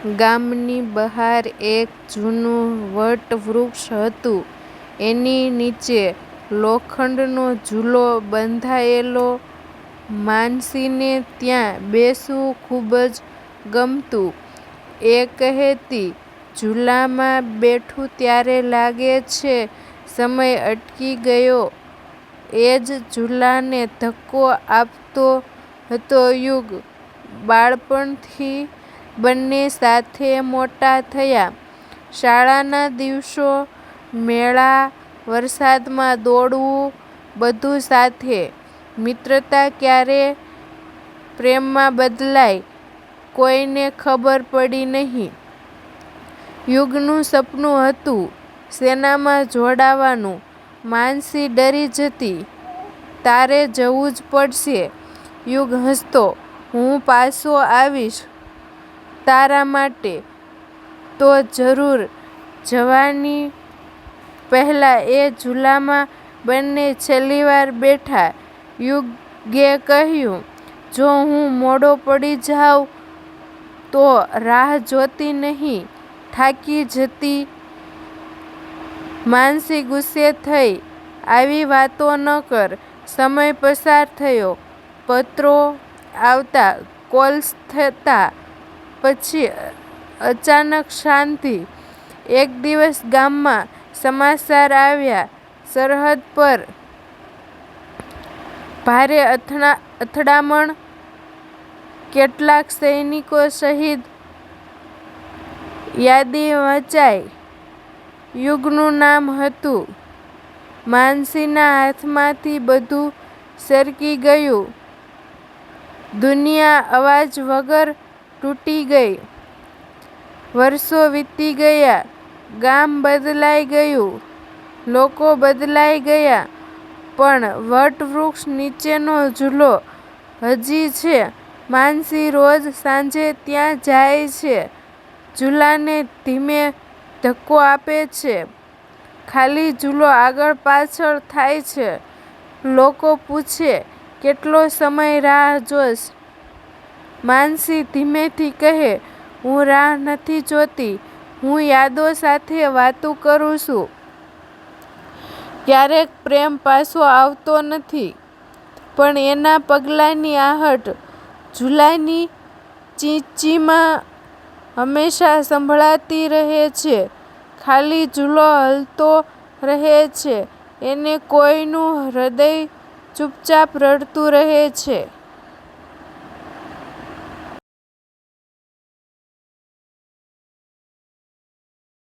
ગામની બહાર એક જૂનું વટવૃક્ષ હતું. એની નીચે લોખંડનો ઝૂલો બંધાયેલો. માનસીને ત્યાં બેસવું ખૂબ જ ગમતું. એ કહેતી, ઝૂલામાં બેઠું ત્યારે લાગે છે સમય અટકી ગયો. એ જ ઝૂલાને ધક્કો આપતો હતો યુગ. બાળપણથી બંને સાથે મોટા થયા. શાળાના દિવસો, મેળા, વરસાદમાં દોડવું, બધું સાથે. મિત્રતા ક્યારે પ્રેમમાં બદલાઈ, કોઈને ખબર પડી નહીં. યુગનું સપનું હતું સેનામાં જોડાવાનું. માનસી ડરી જતી, તારે જવું જ પડશે. યુગ હસતો, હું પાછો આવીશ તારા માટે. તો જરૂર. જવાની પહેલાં એ ઝૂલામાં બંને છેલ્લીવાર બેઠા. યુગે કહ્યું, જો હું મોડો પડી જાઉં તો રાહ જોતી નહીં, થાકી જતી. માનસી ગુસ્સે થઈ, આવી વાતો ન કર. સમય પસાર થયો. પત્રો આવતા, કોલ્સ થતા. પછી અચાનક શાંતિ. એક દિવસ ગામમાં સમાચાર આવ્યા, સરહદ પર ભારે અથડામણ, કેટલાક સૈનિકો શહીદ. યાદી વંચાઈ. યુગનું નામ હતું. માનસીના હાથમાંથી બધું સરકી ગયું. દુનિયા અવાજ વગર તૂટી ગઈ. વર્ષો વીતી ગયા. ગામ બદલાઈ ગયું. લોકો બદલાઈ ગયા. પણ વટવૃક્ષ નીચેનો ઝૂલો હજી છે. માનસી રોજ સાંજે ત્યાં જાય છે. ઝૂલાને ધીમે ધક્કો આપે છે. ખાલી ઝૂલો આગળ પાછળ થાય છે. લોકો પૂછે, કેટલો સમય રાહ જોશ? માનસી ધીમેથી કહે, હું રાહ નથી જોતી, હું યાદો સાથે વાતું કરું છું. ક્યારેક પ્રેમ પાછો આવતો નથી, પણ એના પગલાંની આહટ ઝૂલાની ચીંચીમાં હંમેશા સંભળાતી રહે છે. ખાલી ઝૂલો હલતો રહે છે, અને કોઈનું હૃદય ચૂપચાપ રડતું રહે છે.